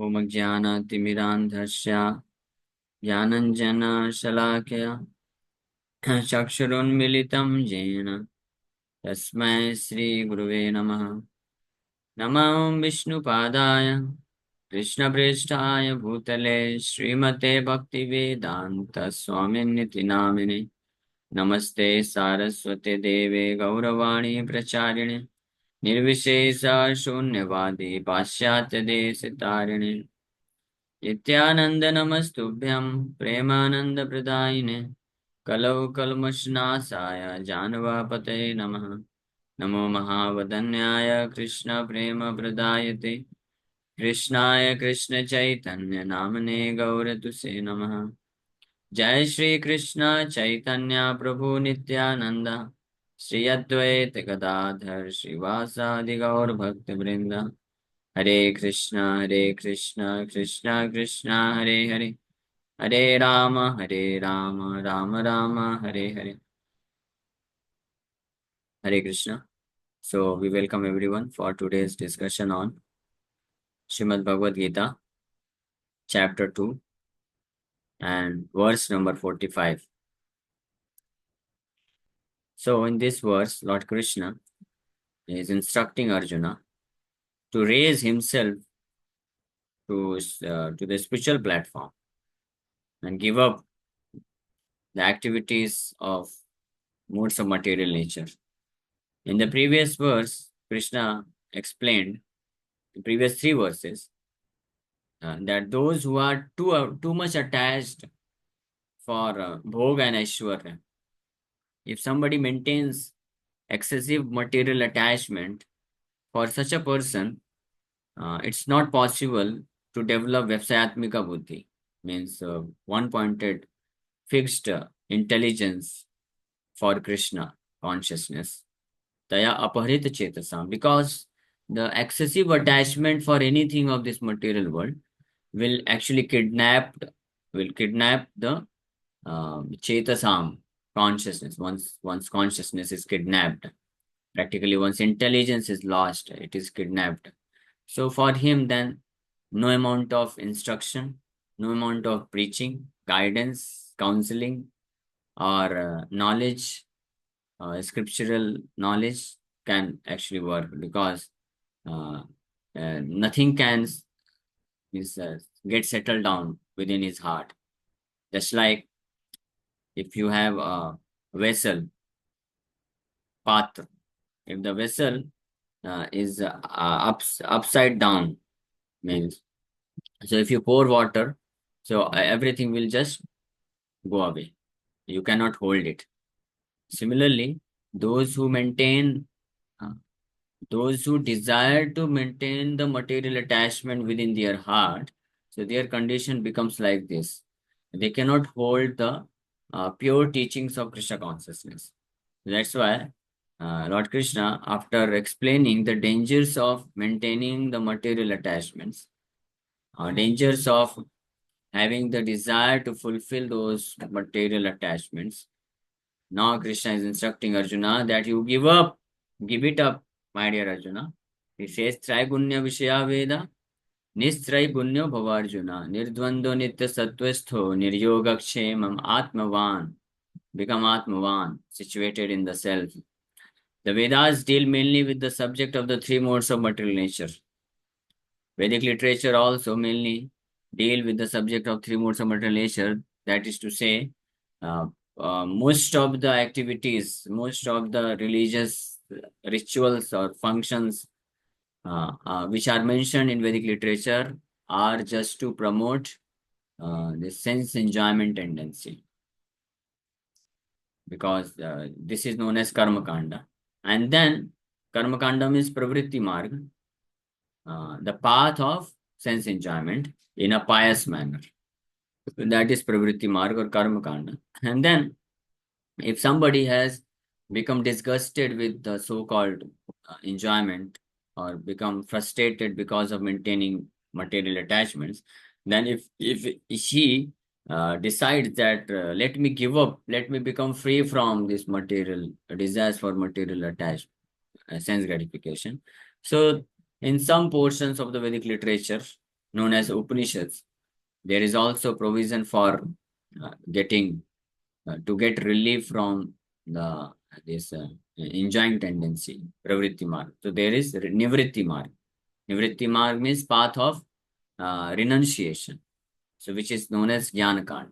ॐ ज्ञानातिमिरान्धस्य ज्ञानञ्जनशलाकया चक्षुरुन्मिलितं येन तस्मै श्रीगुरुवे नमः। नमो विष्णुपादाय कृष्णप्रेष्ठाय भूतले श्रीमते भक्तिवेदान्तस्वामिनिति नामिने। नमस्ते सारस्वते देवे गौरवाणी प्रचारिणे निर्विशेष शून्यवादी पाश्चात्यदेशतारिणे नित्यानंद नमस्तुभ्यं प्रेमानंदप्रदायिने कलौ कल्मषनाशाय जानवापतये नमः। नमो महावदन्याय कृष्णप्रेमप्रदायते कृष्णाय कृष्णचैतन्य नामने गौरतुसे नमः। जय श्री कृष्ण चैतन्य प्रभु नित्यानंद श्री अद्वैत गदाधर श्रीवासादि गौर भक्त वृंद। हरे Krishna Krishna Krishna Hare Hare Hare Ram Ram Ram Hare Hare. Hare Krishna. So we welcome everyone for today's discussion on Srimad Bhagavad Gita, chapter 2 and verse number 45. So in this verse, Lord Krishna is instructing Arjuna to raise himself to the spiritual platform and give up the activities of modes of material nature. In the previous verse, Krishna explained, the previous three verses, that those who are too much attached for bhog and aishwarya, if somebody maintains excessive material attachment, for such a person, it's not possible to develop Vapsayatmika buddhi, means one-pointed fixed intelligence for Krishna consciousness. Taya aparita chetasam, because the excessive attachment for anything of this material world will actually kidnap the chetasam consciousness. Once consciousness is kidnapped, practically once intelligence is lost, it is kidnapped. So for him, then no amount of instruction, no amount of preaching, guidance, counseling, or knowledge, scriptural knowledge can actually work, because uh, nothing can means, get settled down within his heart. Just like if you have a vessel, patra, if the vessel is upside down, means, so if you pour water, so everything will just go away. You cannot hold it. Similarly, those who maintain, uh, those who desire to maintain the material attachment within their heart, so their condition becomes like this. They cannot hold the pure teachings of Krishna consciousness. That's why Lord Krishna, after explaining the dangers of maintaining the material attachments, dangers of having the desire to fulfill those material attachments, now Krishna is instructing Arjuna that you give it up, my dear Arjuna. He says, Traigunya Vishaya Veda, Nistraigunyo Bhavarjuna, Nirdvando Nitya Sattwestho, Niryogakshemam Atmavan, become Atmavan, situated in the self. The Vedas deal mainly with the subject of the three modes of material nature. Vedic literature also mainly deal with the subject of three modes of material nature. That is to say, uh, most of the activities, most of the religious rituals or functions which are mentioned in Vedic literature are just to promote the sense enjoyment tendency, because this is known as karma kanda. And then karma kanda means pravritti marg, the path of sense enjoyment in a pious manner. That is pravritti marg or karma kanda. And then if somebody has become disgusted with the so-called enjoyment, or become frustrated because of maintaining material attachments, then if she decides that let me give up, let me become free from this material desires for material attachment, sense gratification. So in some portions of the Vedic literature, known as Upanishads, there is also provision for getting to get relief from the this enjoying tendency, pravritti marg. So there is nivritti marg. Nivritti marg means path of renunciation, so which is known as jnana kand.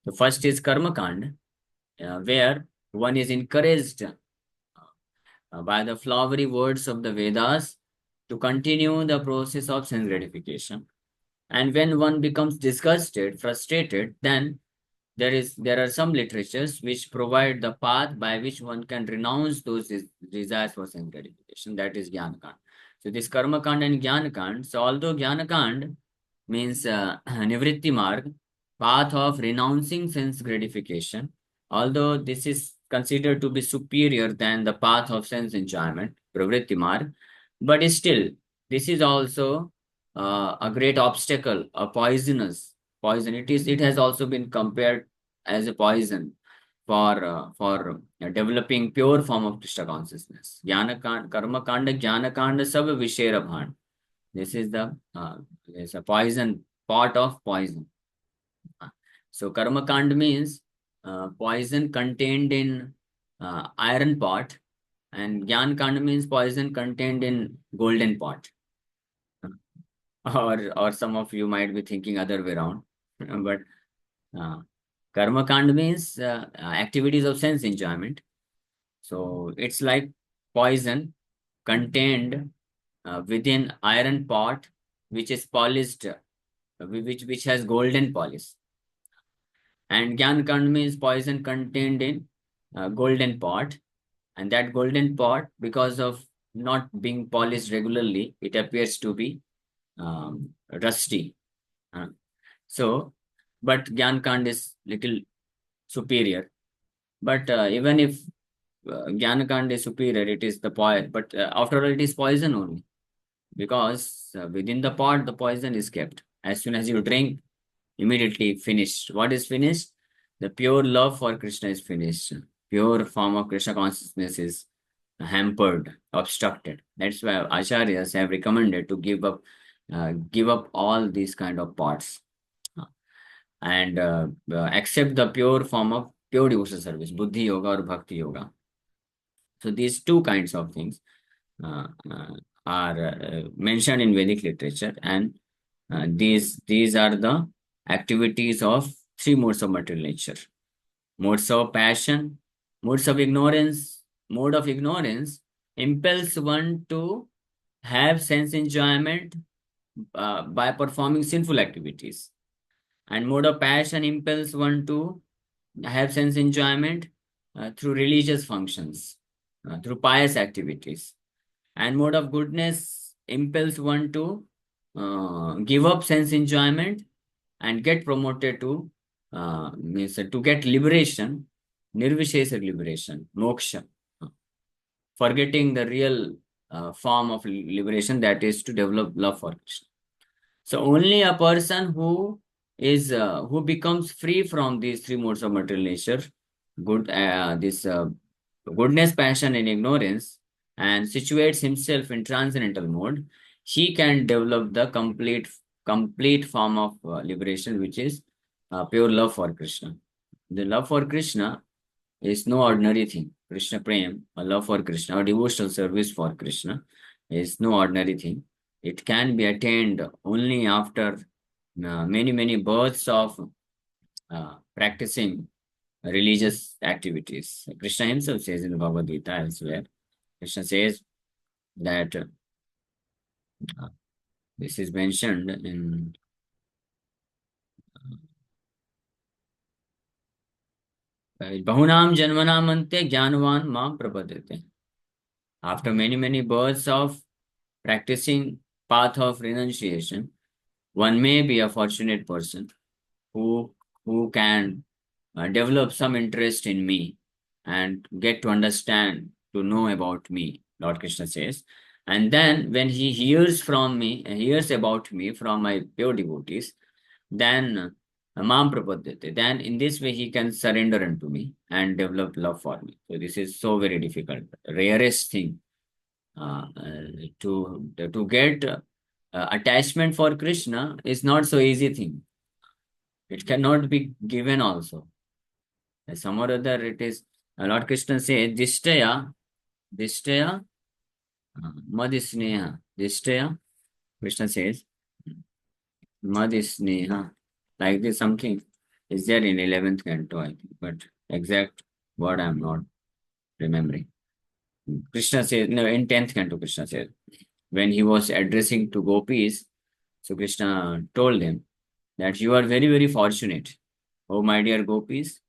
The first is karma kand, where one is encouraged by the flowery words of the Vedas to continue the process of sense gratification. And when one becomes disgusted, frustrated, then there are some literatures which provide the path by which one can renounce those desires for sense gratification. That is Jnana Kand. So this Karma Kand and Jnana Kand. So although Jnana Kand means Nivritti Marg, path of renouncing sense gratification, although this is considered to be superior than the path of sense enjoyment, Pravritti Marg, but still, this is also a great obstacle, a poisonous poison. It has also been compared as a poison for developing pure form of Krishna consciousness. Jnana Kanda, Karma Kanda, Jnana Kanda, Sab Vishera Bhan. This is the it's a poison, pot of poison. So Karma Kand means poison contained in iron pot, and Gyan Kand means poison contained in golden pot. Or some of you might be thinking other way around, but uh, Karma Kand means activities of sense enjoyment. So it's like poison contained within iron pot, which is polished, which has golden polish. And Gyan Kand means poison contained in golden pot. And that golden pot, because of not being polished regularly, it appears to be rusty. Uh, so, but Gyan Kand is little superior. But even if Gyan Kand is superior, it is the poison. But after all, it is poison only, because within the pot, the poison is kept. As soon as you drink, immediately finished. What is finished? The pure love for Krishna is finished. Pure form of Krishna consciousness is hampered, obstructed. That's why acharyas have recommended to give up all these kind of parts and accept the pure form of pure devotional service, buddhi yoga or bhakti yoga. So these two kinds of things uh, uh, are mentioned in Vedic literature, and these are the activities of three modes of material nature: modes of passion, modes of ignorance. Mode of ignorance impels one to have sense enjoyment by performing sinful activities, and mode of passion impels one to have sense enjoyment through religious functions, through pious activities, and mode of goodness impels one to give up sense enjoyment and get promoted to means to get liberation, nirvishesa liberation, moksha, forgetting the real form of liberation, that is to develop love for Krishna. So only a person who becomes free from these three modes of material nature, this goodness, passion, and ignorance, and situates himself in transcendental mode, he can develop the complete form of liberation, which is pure love for Krishna. The love for Krishna is no ordinary thing. Krishna Prem, a love for Krishna, or devotional service for Krishna, is no ordinary thing. It can be attained only after many births of practicing religious activities. Krishna himself says in the Bhagavad Gita elsewhere, Krishna says that this is mentioned in Bahunam Janmanam Ante Jnanavan Mam Prapadete. After many births of practicing path of renunciation, one may be a fortunate person who can develop some interest in me and get to understand, to know about me, Lord Krishna says. And then when he hears from me, hears about me from my pure devotees, then Mam Prapadyate, then in this way he can surrender unto me and develop love for me. So this is so very difficult, rarest thing to get attachment for Krishna is not so easy thing. It cannot be given also. Some or other it is, Lord Krishna says, Dishtaya, Madhisneha. Dishtaya, Krishna says, Madhisneha. Like this something is there in 11th canto, I think, but exact word I am not remembering. Krishna says, no, in 10th canto, Krishna says, when he was addressing to gopis, so Krishna told them that you are very, very fortunate. Oh, my dear gopis,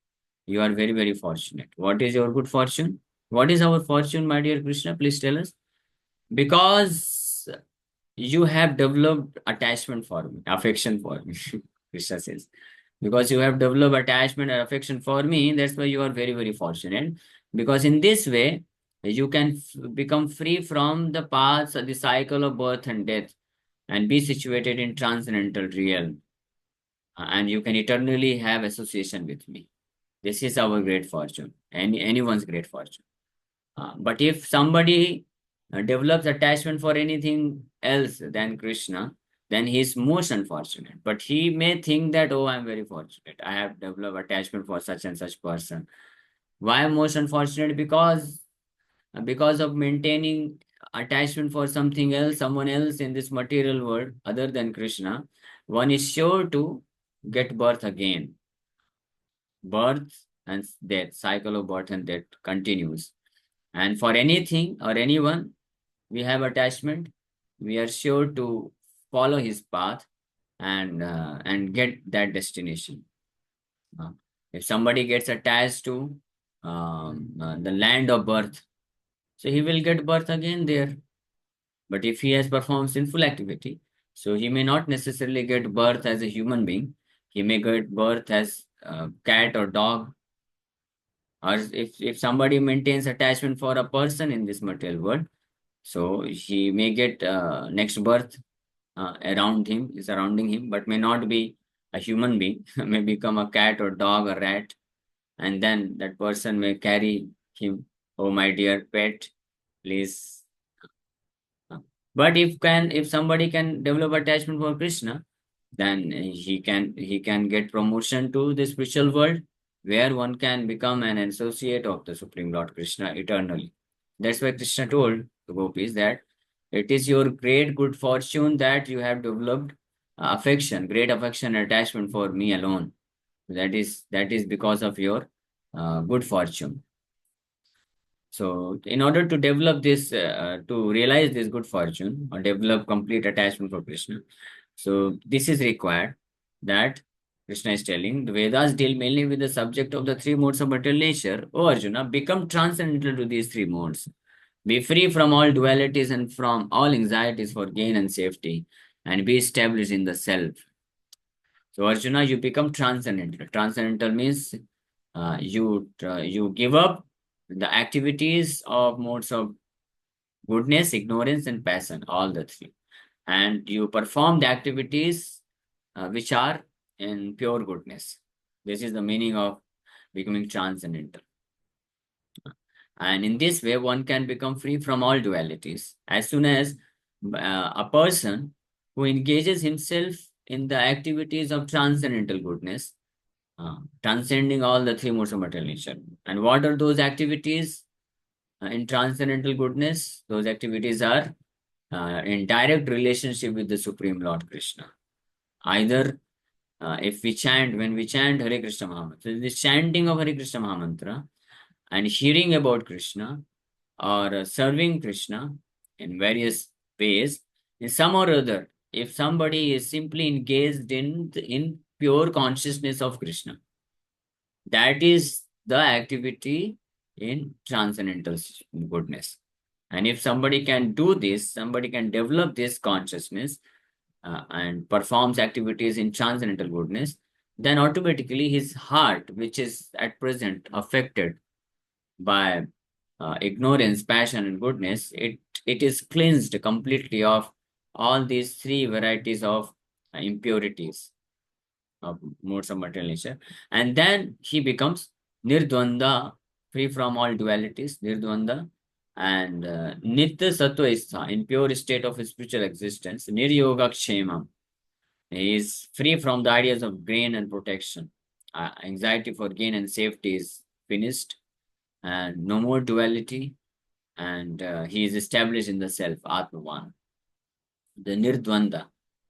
you are very, very fortunate. What is your good fortune? What is our fortune, my dear Krishna? Please tell us. Because you have developed attachment for me, affection for me, Krishna says. Because you have developed attachment and affection for me, that's why you are very, very fortunate. Because in this way, you can become free from the paths of the cycle of birth and death and be situated in transcendental realm. And you can eternally have association with me. This is our great fortune, anyone's great fortune. But if somebody develops attachment for anything else than Krishna, then he is most unfortunate. But he may think that, oh, I'm very fortunate. I have developed attachment for such and such person. Why am most unfortunate? Because of maintaining attachment for something else, someone else in this material world other than Krishna, one is sure to get birth again. Birth and death, cycle of birth and death continues. And for anything or anyone, we have attachment, we are sure to follow his path and get that destination. Uh, if somebody gets attached to the land of birth, so he will get birth again there. But if he has performed sinful activity, so he may not necessarily get birth as a human being. He may get birth as a cat or dog. Or if somebody maintains attachment for a person in this material world, so he may get next birth surrounding him, but may not be a human being, may become a cat or dog or rat, and then that person may carry him, oh my dear pet, please. But if somebody can develop attachment for Krishna, then he can get promotion to the spiritual world, where one can become an associate of the Supreme Lord Krishna eternally. That's why Krishna told the gopis that it is your great good fortune that you have developed great affection and attachment for me alone. That is because of your good fortune. So, in order to develop this, to realize this good fortune or develop complete attachment for Krishna, so this is required that Krishna is telling the Vedas deal mainly with the subject of the three modes of material nature. Oh Arjuna, become transcendental to these three modes. Be free from all dualities and from all anxieties for gain and safety, and be established in the self. So Arjuna, you become transcendental. Transcendental means you give up the activities of modes of goodness, ignorance, and passion, all the three, and you perform the activities which are in pure goodness. This is the meaning of becoming transcendental. And in this way, one can become free from all dualities. As soon as a person who engages himself in the activities of transcendental goodness, transcending all the three modes of material nature. And what are those activities in transcendental goodness? Those activities are in direct relationship with the Supreme Lord Krishna. Either when we chant Hare Krishna Mahamantra, so the chanting of Hare Krishna Mahamantra and hearing about Krishna or serving Krishna in various ways, in some or other, if somebody is simply engaged in pure consciousness of Krishna, that is the activity in transcendental goodness. And if somebody can do this, somebody can develop this consciousness and performs activities in transcendental goodness, then automatically his heart, which is at present affected by ignorance, passion, and goodness, it is cleansed completely of all these three varieties of impurities of modes of material nature, and then he becomes nirdvanda, free from all dualities, nirdvanda, And Nitya Sattva is in pure state of spiritual existence. Niryoga Kshemam. He is free from the ideas of gain and protection. Anxiety for gain and safety is finished, and no more duality. And he is established in the self, Atman. The Nirdvanda.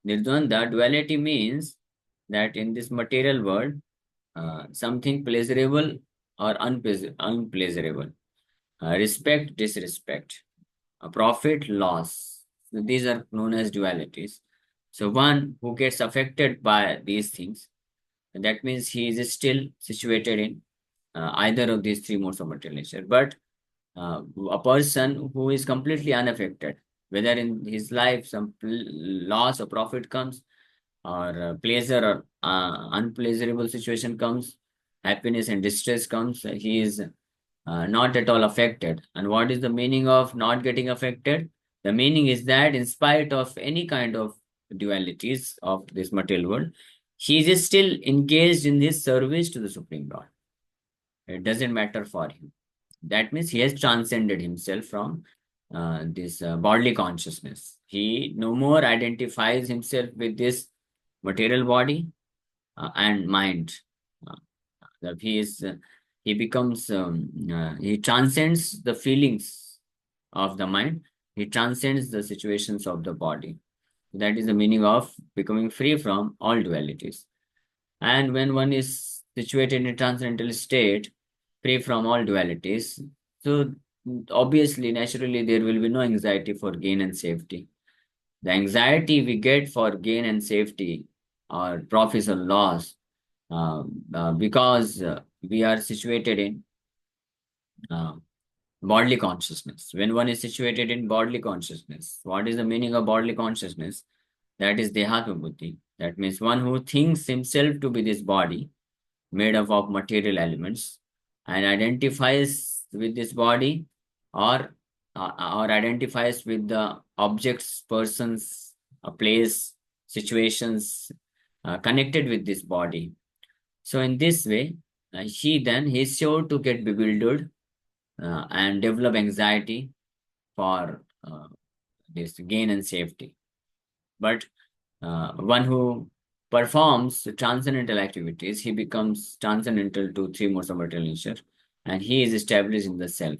Nirdvanda, duality means that in this material world, something pleasurable or unpleasurable, respect, disrespect, profit, loss. So these are known as dualities. So one who gets affected by these things, that means he is still situated in either of these three modes of material nature. But a person who is completely unaffected, whether in his life some loss or profit comes, or pleasure or unpleasurable situation comes, happiness and distress comes, he is not at all affected. And what is the meaning of not getting affected? The meaning is that in spite of any kind of dualities of this material world, he is still engaged in this service to the Supreme Lord. It doesn't matter for him. That means he has transcended himself from this bodily consciousness. He no more identifies himself with this material body and mind. Uh, that he becomes, he transcends the feelings of the mind. He transcends the situations of the body. That is the meaning of becoming free from all dualities. And when one is situated in a transcendental state, free from all dualities, so obviously, naturally, there will be no anxiety for gain and safety. The anxiety we get for gain and safety or profits or loss, because we are situated in uh, bodily consciousness. When one is situated in bodily consciousness, what is the meaning of bodily consciousness? That is Dehatma Buddhi. That means one who thinks himself to be this body made up of material elements and identifies with this body, or or identifies with the objects, persons, a place, situations connected with this body. So in this way, he is sure to get bewildered and develop anxiety for this gain and safety. But one who performs transcendental activities, he becomes transcendental to three modes of material nature, and he is established in the self.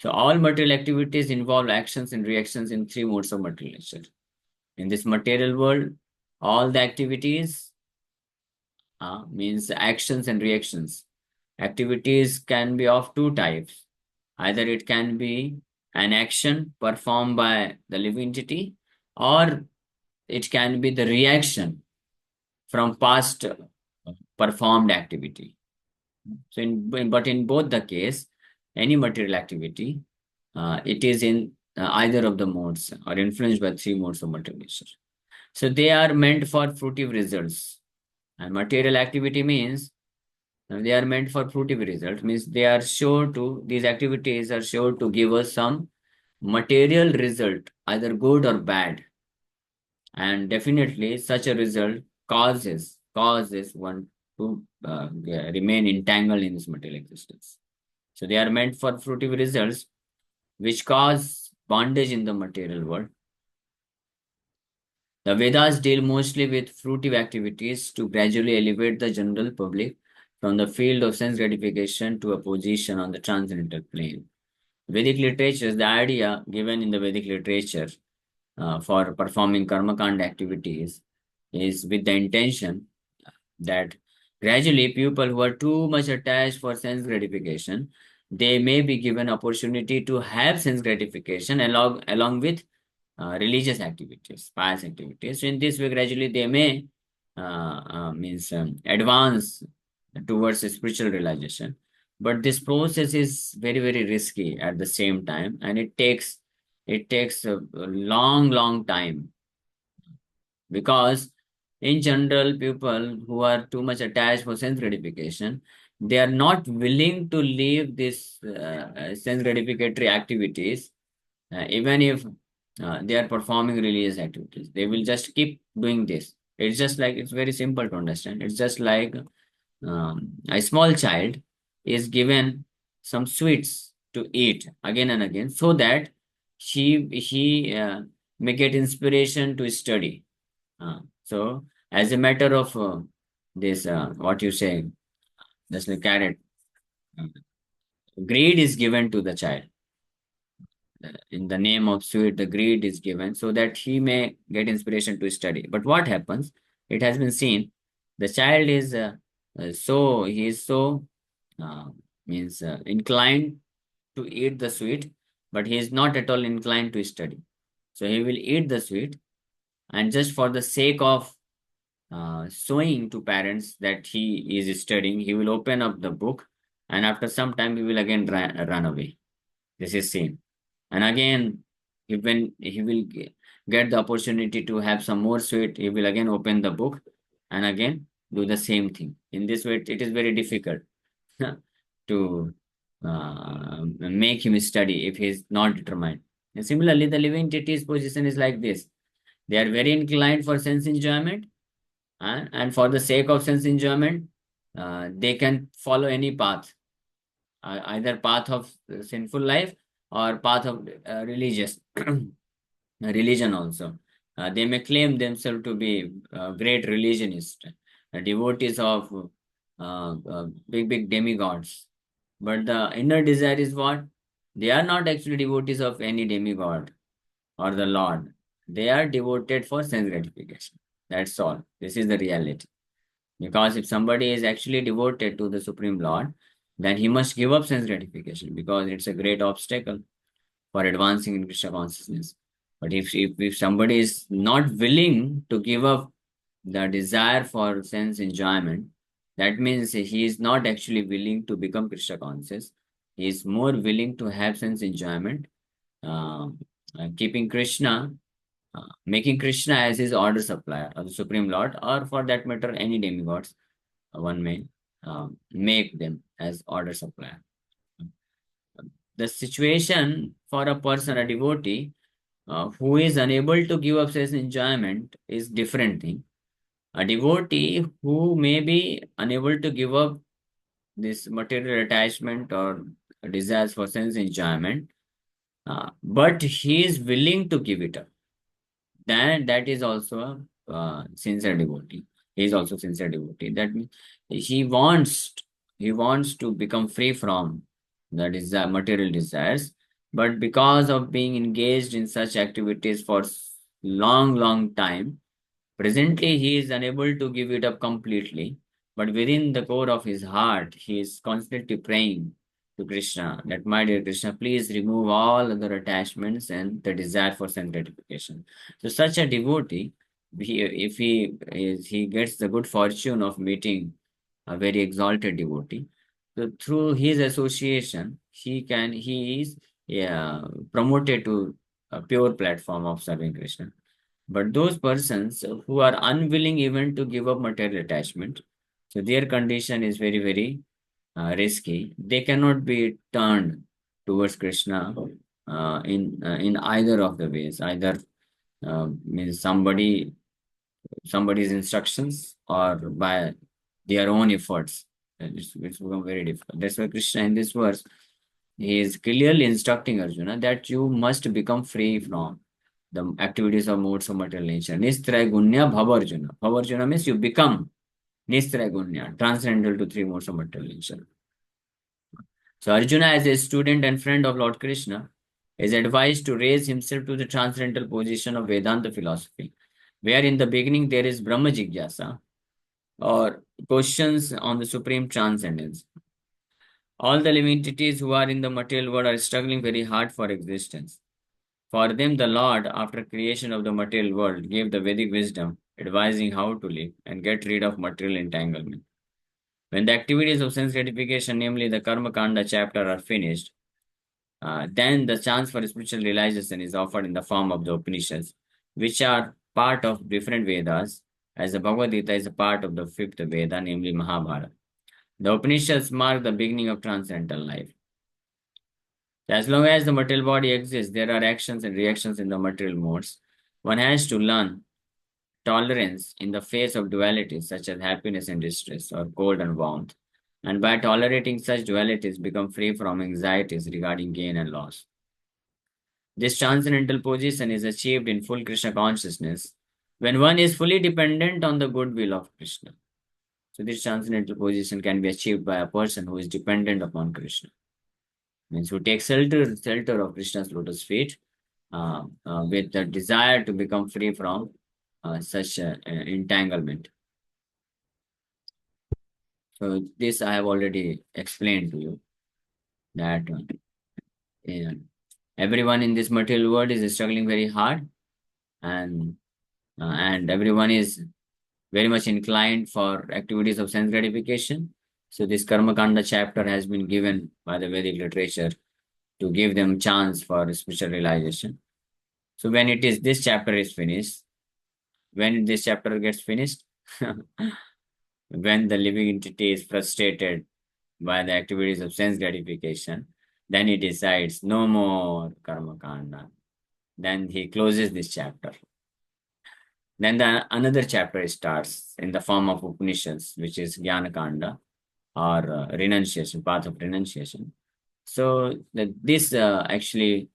So all material activities involve actions and reactions in three modes of material nature. In this material world, all the activities means actions and reactions. Activities can be of two types. Either it can be an action performed by the living entity, or it can be the reaction from past performed activity. So, but in both the case, any material activity, it is in either of the modes or influenced by three modes of material nature. So they are meant for fruitive results. And material activity means they are meant for fruitive results. Means they are sure to, these activities are sure to give us some material result, either good or bad. And definitely such a result causes one to remain entangled in this material existence. So they are meant for fruitive results, which cause bondage in the material world. The Vedas deal mostly with fruitive activities to gradually elevate the general public from the field of sense gratification to a position on the transcendental plane. Vedic literature, the idea given in the Vedic literature for performing karmakanda activities is with the intention that gradually people who are too much attached for sense gratification, they may be given opportunity to have sense gratification along with religious activities, pious activities. So in this way, gradually they may means advance towards a spiritual realization. But this process is very, very risky at the same time, and it takes a long time, because in general, people who are too much attached for sense gratification, they are not willing to leave this sense gratificatory activities, even if they are performing religious activities. They will just keep doing this. It's just like, it's very simple to understand. It's just like a small child is given some sweets to eat again and again, so that he may get inspiration to study. So as a matter of this, what you say, that's the carrot. uh, Greed is given to the child. In the name of sweet, the greed is given so that he may get inspiration to study. But what happens? It has been seen the child is so he is so uh, means inclined to eat the sweet, but he is not at all inclined to study. So he will eat the sweet, and just for the sake of showing to parents that he is studying, he will open up the book, and after some time he will again run away. This is seen. And again, when he will get the opportunity to have some more sweet, he will again open the book and again do the same thing. In this way, it is very difficult to make him study if he is not determined. And similarly, the living entity's position is like this. They are very inclined for sense enjoyment, and for the sake of sense enjoyment, they can follow any path, either path of sinful life or path of religious religion also. They may claim themselves to be great religionists, devotees of big demigods. But the inner desire is what? They are not actually devotees of any demigod or the Lord. They are devoted for sense gratification. That's all. This is the reality. Because if somebody is actually devoted to the Supreme Lord, then he must give up sense gratification because it's a great obstacle for advancing in Krishna consciousness. But if somebody is not willing to give up the desire for sense enjoyment, that means he is not actually willing to become Krishna conscious. He is more willing to have sense enjoyment, uh, keeping Krishna, making Krishna as his order supplier, or the Supreme Lord, or for that matter, any demigods. One may make them as order supplier. The situation for a person, a devotee, who is unable to give up sense enjoyment is different thing. A devotee who may be unable to give up this material attachment or desires for sense enjoyment, but he is willing to give it up, then that is also a sincere devotee. He is also sincere devotee. That means he wants he wants to become free from the desire, material desires, but because of being engaged in such activities for long time, presently, he is unable to give it up completely, but within the core of his heart, he is constantly praying to Krishna that, my dear Krishna, please remove all other attachments and the desire for sense gratification. So, such a devotee, if he gets the good fortune of meeting a very exalted devotee, so through his association, he is, yeah, promoted to a pure platform of serving Krishna. But those persons who are unwilling even to give up material attachment, so their condition is very risky. They cannot be turned towards Krishna in either of the ways. Either means somebody's instructions or by their own efforts. It's become very difficult. That's why Krishna in this verse he is clearly instructing Arjuna that you must become free from the activities of modes of material nature. Nistraigunya bhavarjuna. Bhavarjuna means you become Nistraigunya, transcendental to three modes of material nature. So Arjuna, as a student and friend of Lord Krishna, is advised to raise himself to the transcendental position of Vedanta philosophy, where in the beginning there is Brahma Jigyasa, or questions on the supreme transcendence. All the living entities who are in the material world are struggling very hard for existence. For them, the Lord, after creation of the material world, gave the Vedic wisdom, advising how to live and get rid of material entanglement. When the activities of sense gratification, namely the Karma Kanda chapter, are finished, then the chance for spiritual realization is offered in the form of the Upanishads, which are part of different Vedas, as the Bhagavad Gita is a part of the fifth Veda, namely Mahabharata. The Upanishads mark the beginning of transcendental life. As long as the material body exists, there are actions and reactions in the material modes. One has to learn tolerance in the face of dualities such as happiness and distress or cold and warmth. and by tolerating such dualities, become free from anxieties regarding gain and loss. This transcendental position is achieved in full Krishna consciousness when one is fully dependent on the goodwill of Krishna. So, this transcendental position can be achieved by a person who is dependent upon Krishna, means who takes shelter of Krishna's lotus feet with the desire to become free from such entanglement. So, this I have already explained to you that uh, everyone in this material world is struggling very hard, and everyone is very much inclined for activities of sense gratification. So this Karma Kanda chapter has been given by the Vedic literature to give them chance for spiritual realization. So when it is this chapter is finished, when this chapter gets finished, when the living entity is frustrated by the activities of sense gratification, then he decides no more Karma Kanda. Then he closes this chapter. Then another chapter starts in the form of Upanishads, which is Jnana Kanda or renunciation, path of renunciation. So this actually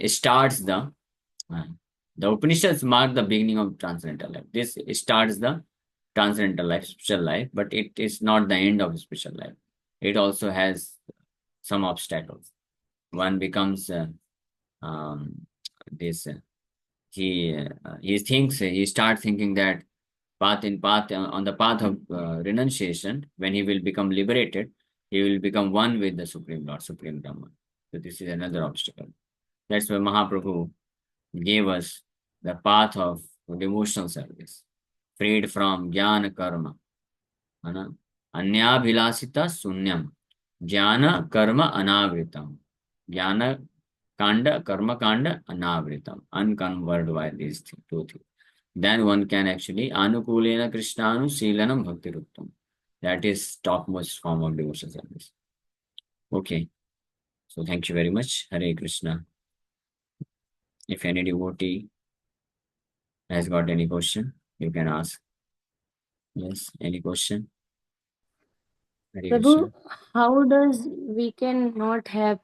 starts the Upanishads mark the beginning of transcendental life. This starts the transcendental life, spiritual life, but it is not the end of spiritual life. It also has some obstacles. One becomes this. He starts thinking that path on the path of renunciation, when he will become liberated, he will become one with the Supreme Lord, Supreme Brahman. So this is another obstacle. That's why Mahaprabhu gave us the path of devotional service, freed from jnana karma, anyabhilasita sunyam, jnana karma anavritam, jnana kanda, karma kanda, anavritam, unconverted by these two things. Then one can actually anukulena krishnanu silanam bhakti ruptam. That is topmost form of devotional service. Okay. So thank you very much. Hare Krishna. If any devotee has got any question, you can ask. Yes, any question? Hare Prabhu, Krishna. how does we can not have,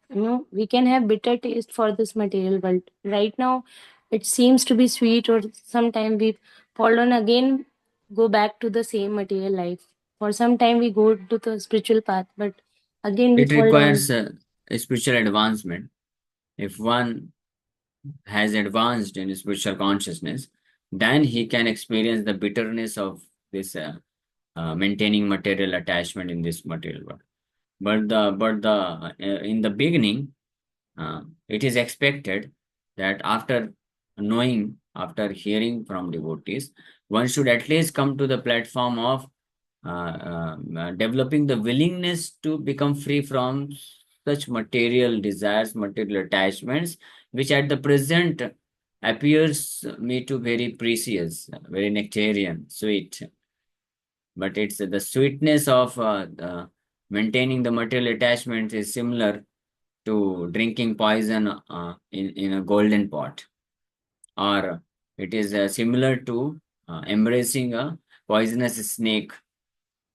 we can have bitter taste for this material world. Right now, it seems to be sweet, or sometime we fall on again, go back to the same material life. For some time, we go to the spiritual path, but again we It fall down. requires a spiritual advancement. If one has advanced in spiritual consciousness, then he can experience the bitterness of this maintaining material attachment in this material world. But the in the beginning, it is expected that after hearing from devotees, one should at least come to the platform of developing the willingness to become free from such material desires, material attachments, which at the present appears me to very precious, very nectarian, sweet. But it's the sweetness of maintaining the material attachment is similar to drinking poison in a golden pot, or it is similar to embracing a poisonous snake.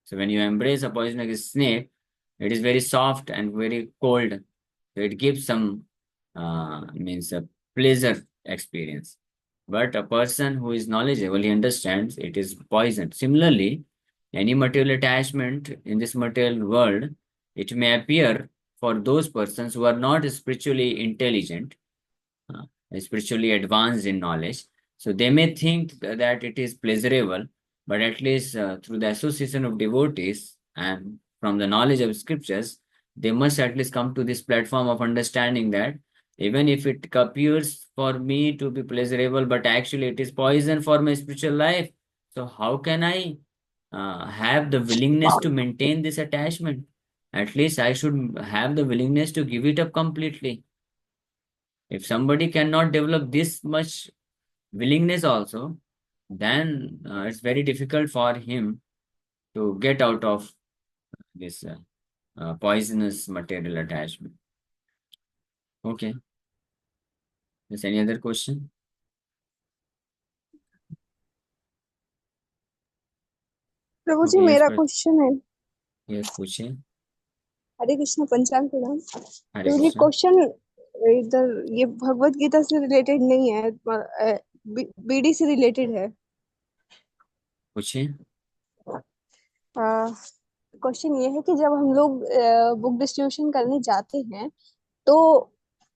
So when you embrace a poisonous snake, it is very soft and very cold. So it gives some means a pleasure experience. But a person who is knowledgeable, he understands it is poison. Similarly, any material attachment in this material world, it may appear for those persons who are not spiritually intelligent, uh, spiritually advanced in knowledge. So they may think that it is pleasurable, but at least through the association of devotees and from the knowledge of scriptures, they must at least come to this platform of understanding that even if it appears for me to be pleasurable, but actually it is poison for my spiritual life. So how can I have the willingness to maintain this attachment? At least I should have the willingness to give it up completely. If somebody cannot develop this much willingness also, then it's very difficult for him to get out of this poisonous material attachment. Okay. Is any other question? प्रभु जी Okay, yes, मेरा question है yes, पूछिए। हरे कृष्ण, पंचांग प्रणाम। हरे तो ये Krishna. Question इधर ये भगवत गीता से रिलेटेड नहीं है, बीडी से रिलेटेड है। पूछिए। क्वेश्चन ये है कि जब हम लोग बुक डिस्ट्रीब्यूशन करने जाते हैं तो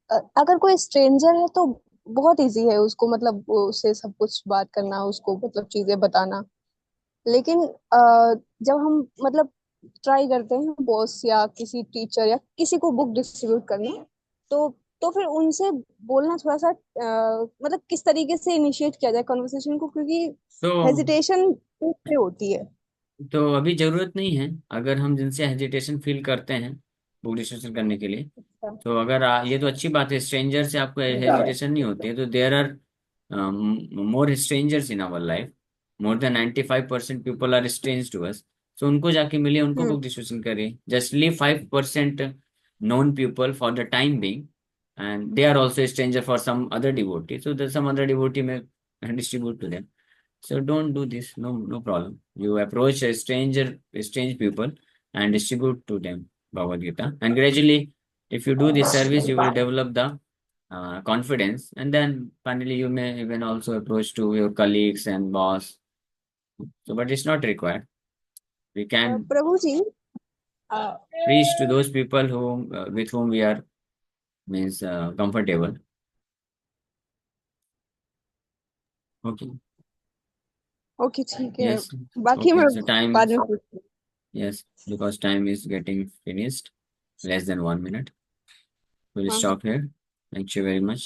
अगर कोई स्ट्रेंजर है तो बहुत इजी है उसको, मतलब उससे सब कुछ बात करना, उसको मतलब चीजें बताना। लेकिन जब हम मतलब ट्राई करते हैं बॉस या किसी टीचर या किसी को बुक डिस्ट्रीब्यूट करना, तो तो फिर उनसे बोलना थोड़ा सा मतलब किस तरीके से इनिशिएट किया जाए कन्वर्सेशन को, क्योंकि तो हेजिटेशन पे होती है। अभी जरूरत नहीं है। अगर हम जिनसे हेजिटेशन फील करते हैं बुक डिस्कशन करने के लिए, अच्छा। तो अगर ये तो अच्छी बात है, स्ट्रेंजर से आपको हेजिटेशन नहीं होती है, तो there are more strangers in our life. More than 95% people are strange to us. So उनको जाके मिलिए, उनको हम्म। बुक डिस्कशन करिए। Just leave 5% known people for the time being, and they are also a stranger for some other devotee, so that some other devotee may distribute to them. So don't do this. No, no problem. You approach a strange people, and distribute to them Bhagavad Gita. And gradually, if you do this service, you will develop the confidence, and then finally you may even also approach to your colleagues and boss. So, but it's not required. We can प्रभु जी, uh, preach to those people whom with whom we are means comfortable. Okay. Okay ठीक है। Yes. बाकी मैं Okay. So time. बाद में पूछती हूँ। Yes, because time is getting finished. Less than 1 minute. We'll हाँ। stop here. Thank you very much.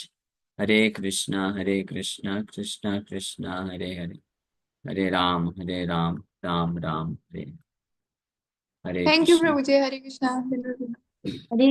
Hare Krishna, Hare Krishna, Krishna Krishna, Hare Hare. Hare Ram, Hare Ram, Ram Ram, Hare Hare thank you Krishna. प्रभु जी। हरे कृष्णा। हरे